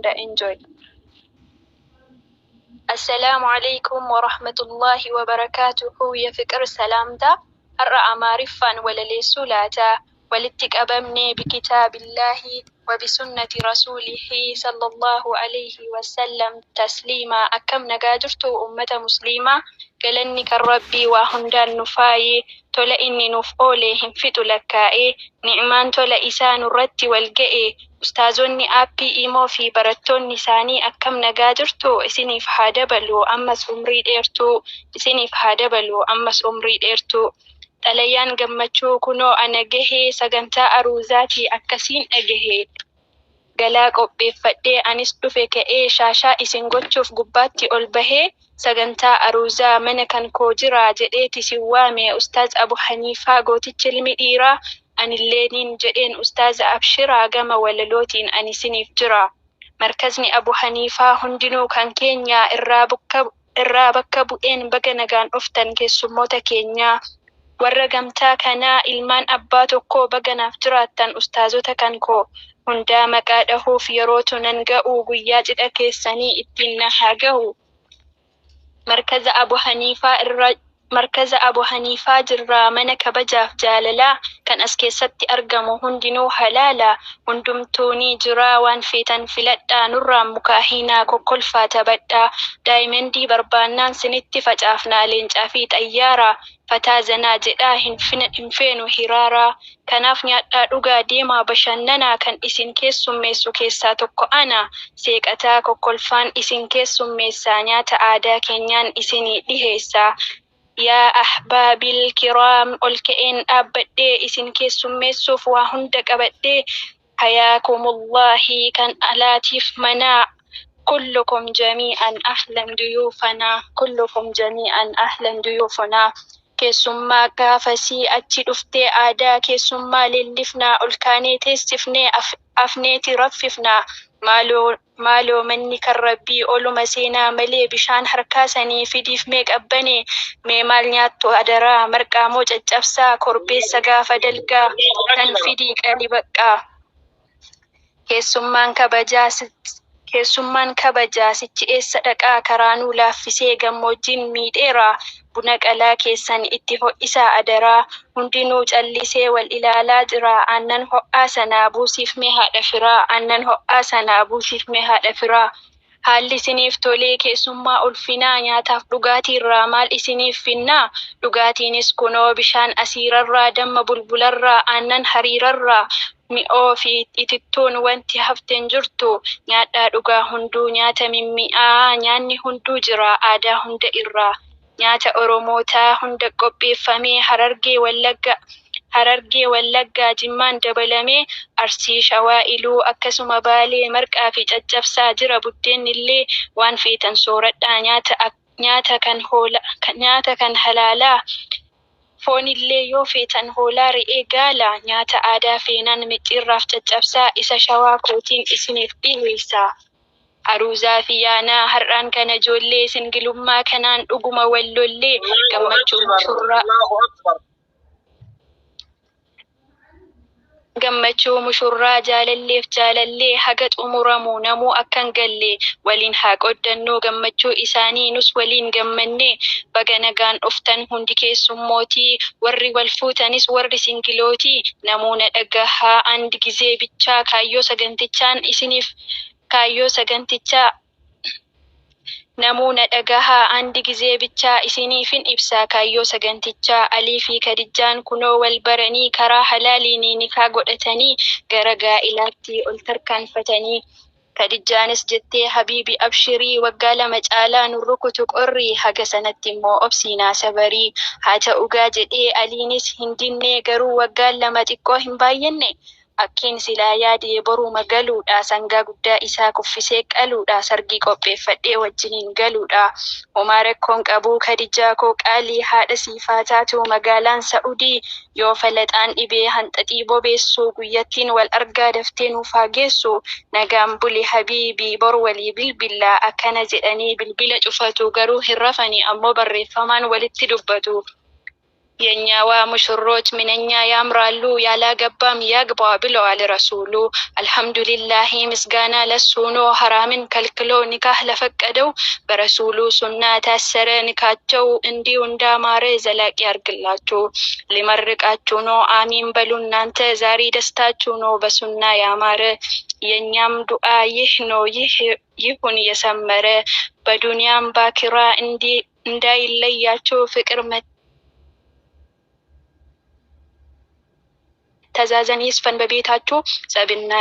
enjoy. السلام عليكم ورحمة الله وبركاته. يا فكر سلامتا الرأى معرفا ولليسو لاتا ولتك أبمني بكتاب الله وبسنة رسوله صلى الله عليه وسلم تسليما. أكم نجاجرتو أمة مسلمة قالني كالربي وهندان نفاي تولا إني نفولي هنفتو لكائي نعمان تولا إسان الرد والجئي أستاذوني أبي إيمو في براتون نساني أكم نجاجرتو إسيني في هذا بلو أمس عمري ديرتو إسيني في هذا بلو أمس عمري ديرتو Xalayaan gammachuu kunoo ana gahee sagantaa aruuzaatii akkasiin dhagahee galaa qopheeffadhee anis dhufe ka'ee shaashaa isin gochuuf gubbaatti ol bahee sagantaa aruuzaa mana kan koo jiraa jedheeti si waame Ustaaz Abu Haniifaa gootichi ilmi dhiiraa anilleeniin jedheen Ustaaz Abshiraa gama walalootiin ani isiniif jira. Markazni Abu Haniifaa hundinuu kan keenyaa irraa bakka bu'een baga nagaan dhuftan keessummoota keenyaa. Warra gamtaa kanaa ilmaan abbaa tokkoo baganaaf jiraattan ustaazota kan koo hundaa maqaa dhahuuf yerootu nan ga'uu guyyaa cidha keessanii ittiin na haa gahu. Markaza Abu Haniifaa jirraa mana kabajaaf jaalalaa kan as keessatti argamu hundinuu halaala hundumtuunii jiraa waan feetan filadhaa nurraan mukaahinaa kokkolfaa taphadhaa daayimendii barbaannaan sinitti facaafnaa leencaa fi xayyaaraa fataa zanaa jedhaa hin feenu hiraaraa kanaaf nyaadhaa dhugaa deemaa bashannanaa kan isin keessummeessu keessaa tokko ana seeqataa kokkolfaan isin keessummeessaa nyaata aadaa keenyaan isinii dhiheessaa. Yaa ahbaabil kiraam ol ka'een dhaabbadhee isin keessummeessuuf waa hunda qabadhee hayaakumulaahi kan alaatiif manaa kullukum jamii'an ahlan duyuufanaa kullukum jamii'an ahlan duyuufanaa. Keessummaa gaafasii achi dhuftee aadaa keessummaa leellifnaa ol kaanee teessifnee afneeti raffifnaa maaloo manni kan rabbii oluma seenaa malee bishaan harkaasanii fidiif mee qabbanee mee maal nyaattu adaraa marqaamoo caccabsaa korbeessa gaafa dalgaa tan fidii qali baqqaa. Keessummaan kabajaa sichi eessa dhaqaa karaanuu laaffisee gammoojjiin miidheeraa buna qalaa keessan itti ho'isaa adaraa hundinuu callisee wal ilaalaa jiraa aannan ho'aa sanaa buusiif mee haadha firaa aannan ho'aa sanaa buusiif mee haadha firaa. Haalli isiniif tolee keessummaa ulfinaa nyaataaf dhugaatiirraa maal isiniif finnaa dhugaatiinis kunoo bishaan asiirarraa damma bulbularraa aannan hariirarraa mi'oo fi itittuun wanti hafteen jirtu nyaadhaa dhugaa hunduu nyaata mimmi'aa nyaanni hunduu jira aadaa hunda irraa nyaata oromootaa hunda qopheeffamee harargee wallaggaa jimmaan dabalamee arsii shawaa iluu akkasuma baalee marqaa fi caccabsaa jira buddeenillee waan feetan sooradhaa nyaata kan halaalaa. Foonillee yoo feetan hoolaa re'ee gaala nyaata aadaa feenan micciirraaf caccabsaa isa shawaa kootiin isiniif dhiheessaa. Aruuzaa fi yaanaa har'aan kana ijoollee singilummaa kanaan dhuguma wallollee gammachuu mushurraa jaalalleef jaalallee haga xumuramu namuu akkan galle waliin haa qoddannoo gammachuu isaanii nus waliin gammannee baga nagaan dhuftan hundi keessummootii warri wal fuutanis warri singilootii namuu na dhagahaa andi gizee bichaa kaayyoo sagantichaa namuu na dhagahaa andi gizee bichaa isiniifin ibsaa kaayyoo sagantichaa Alii fi Kadijaan kunoo wal baranii karaa halaaliin nikaa godhatanii gara gaa'ilaatti ol tarkaanfatanii. Kadijaanis jettee habiibi abshirii waggaa 2 caalaa nu rukutu qorrii haga sanatti immoo obsiinaa sabarii haa ta'ugaa jedhee Aliinis hin dinnee garuu waggaa 2 xiqqoo hin baay'enne. Akkiin silaa yaadee boruu magaluudha sangaa guddaa isaa kuffisee qaluudha sargii qopheeffadhee wajjiniin galuudha. Homaa rakkoon qabuu Kadijaa koo qaalii haadha siifaa taatu magaalaan Sa'udii yoo falaxaan dhibee hanxaxii bobeessuu guyyattiin wal argaa daftee nuuf haa geessu nagaan buli habiibii bor walii bilbilaa akkana jedhanii bilbila cufatu garuu hin rafanii ammoo barreeffamaan walitti dubbatu. የኛዋ ሙሽሮች ምንኛ ያምራሉ ያላገባም ያግባ ብለዋል ረሱሉ። አልሐምዱሊላሂ ምስጋና ለሱ ነው። ሐራምን ከልክሎ ኒካህ ለፈቀደው በረሱሉ ሱና ታሰረ ኒካቸው እንዲሁ እንዳማረ ዘላቂ ያርግላችሁ። ሊመርቃችሁ ነው አሚን በሉ እናንተ ዛሬ ደስታችሁ ነው በሱና ያማረ። የኛም ዱዓ ይህ ነው ይሁን የሰመረ በዱንያም ባኪራ እንዳይለያችሁ ፍቅር ተዛዘን ይስፈን በቤታችሁ ጸብና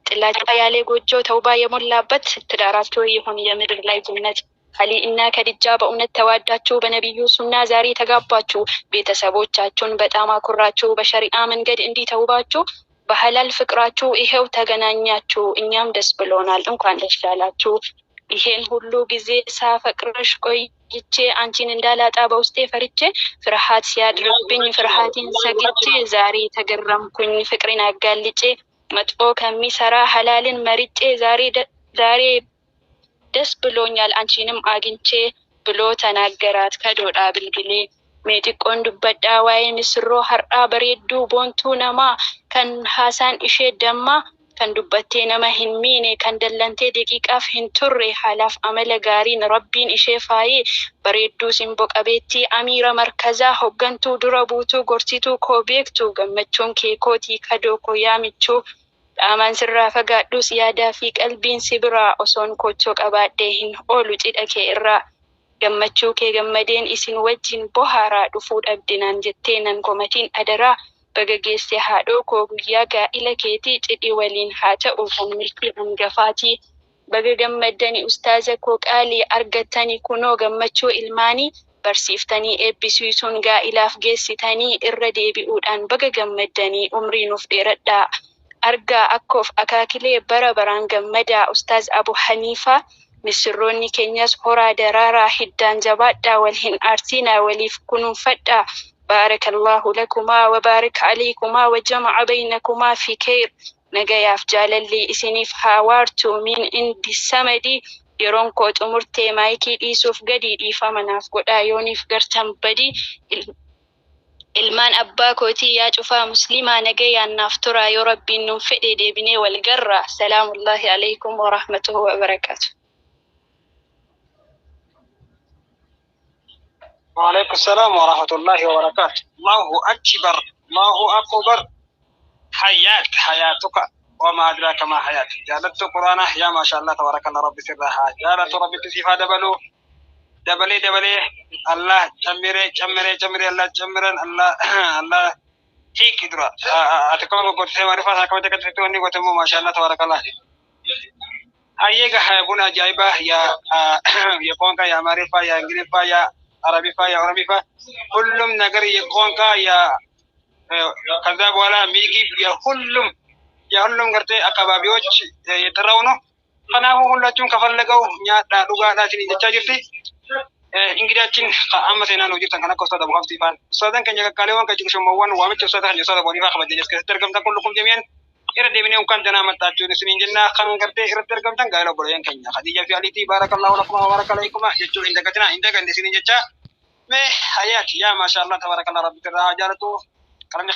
ጥላቻ ያለ ጎጆ ተውባ የሞላበት ትዳራችሁ ይሁን የምድር ላይ ጀነት። አሊ እና ከድጃ በእውነት ተዋዳችሁ በነቢዩ ሱና ዛሬ ተጋባችሁ። ቤተሰቦቻችሁን በጣም አኩራችሁ በሸሪዓ መንገድ እንዲተውባችሁ በሐላል ፍቅራችሁ ይሄው ተገናኛችሁ። እኛም ደስ ብሎናል። እንኳን ደስ ያላችሁ። ይሄን ሁሉ ጊዜ ሳፈቅርሽ ቆይቼ አንቺን እንዳላጣ በውስጤ ፈርቼ ፍርሃት ሲያድርብኝ ፍርሃቴን ሰግቼ ዛሬ ተገረምኩኝ ፍቅሬን አጋልጬ መጥፎ ከሚሰራ ሐላልን መርጬ ዛሬ ደስ ብሎኛል አንቺንም አግኝቼ ብሎ ተናገራት ከዶዳ ብልግሌ። ሜጢቆን ዱበዳ ዋይ ምስሮ ሀርአ በሬዱ ቦንቱ ነማ ከን ሀሳን እሼ ደማ kan dubbattee nama hin miine kan dallantee daqiiqaaf hin turre haalaaf amala gaariin rabbiin ishee faayee bareedduu simboo qabeettii amiira markazaa hoggantuu dura buutuu gorsituu koo beektu gammachuun kee kootii kadoo koo yaamichuu dhaamaan sirraa fagaadhuus yaadaa fi qalbiin si biraa osoon kochoo qabaadhee hin oolu cidha kee irraa gammachuu kee gammadeen isin wajjin bohaaraa dhufuu dhabdinaan jettee nan komatiin adaraa በገጌሴ ሃዶ ኮጉያ ጋኢለ ኬቲ ጭዲ ወሊን ሃተ ኡፈን ምልኪ አንገፋቲ በገገመደኒ ኡስታዘ ኮቃሊ አርገተኒ ኩኖ ገመቹ ኢልማኒ በርሲፍተኒ ኤቢሲሱን ጋኢላፍ ጌሲተኒ እረዴቢኡዳን በገገመደኒ ኡምሪ ኑፍ ዴረዳ አርጋ አኮፍ አካክሌ በረበራን ገመዳ ኡስታዝ አቡ ሐኒፋ ምስሮኒ ኬኛስ ሆራ ደራራ ሂዳን ጀባዳ ወልሂን አርሲና ወሊፍ ኩኑን ፈዳ بارك الله لكما وبارك عليكما وجمع بينكما في خير نجا يفجال اللي اسنيف هاوارتو من اندي السمدي يرون كوت امرتي مايكي يسوف قدي إيفا مناف قد آيوني فقرتم بدي المان أبا كوتي يا جفا مسلمة نجا ينافترا يربي ننفئ دي بني والقرة. سلام الله عليكم ورحمته وبركاته. وعليكم السلام ورحمة الله وبركاته. ما هو أكبر ما هو أكبر حياتك وما أدراك ما حياتك. جالت القرآن يا ما شاء الله تبارك الله رب سرها جالت رب تسيفها دبلي الله جمري الله جمرن الله هيك درا أتكلم بقول سيما رفعت كم تكتبوني وتمو ما شاء الله تبارك الله. هيك بنا جايبه يا كونكا يا معرفة يا إنجليفا يا عربي فا كلهم نجار يكون يا كذا ولا ميجي يا كلهم قرتي أكبابيوش يتراونه أنا هو كلهم كفلقوا نيا دعوة لازم يتجاجرتي إنجليزين كأمثلنا نوجد تكنا كوستا دبوهم تيفان سودان كنيا كاليوان كجيك شموان وامش سودان كنيا سودا بوني فاخ بدينيس كترجم تكلكم جميعا إرد من يوم كان جنا متأجر نسمين جنا خان قرتي إرد ترجم تنقايلو بروين كنيا خديجة في عليتي بارك الله لكم وبارك عليكم يجوا عندك جنا عندك نسمين جتا ما حياتي يا ما شاء الله تبارك الله ربي ترى جارتو كلام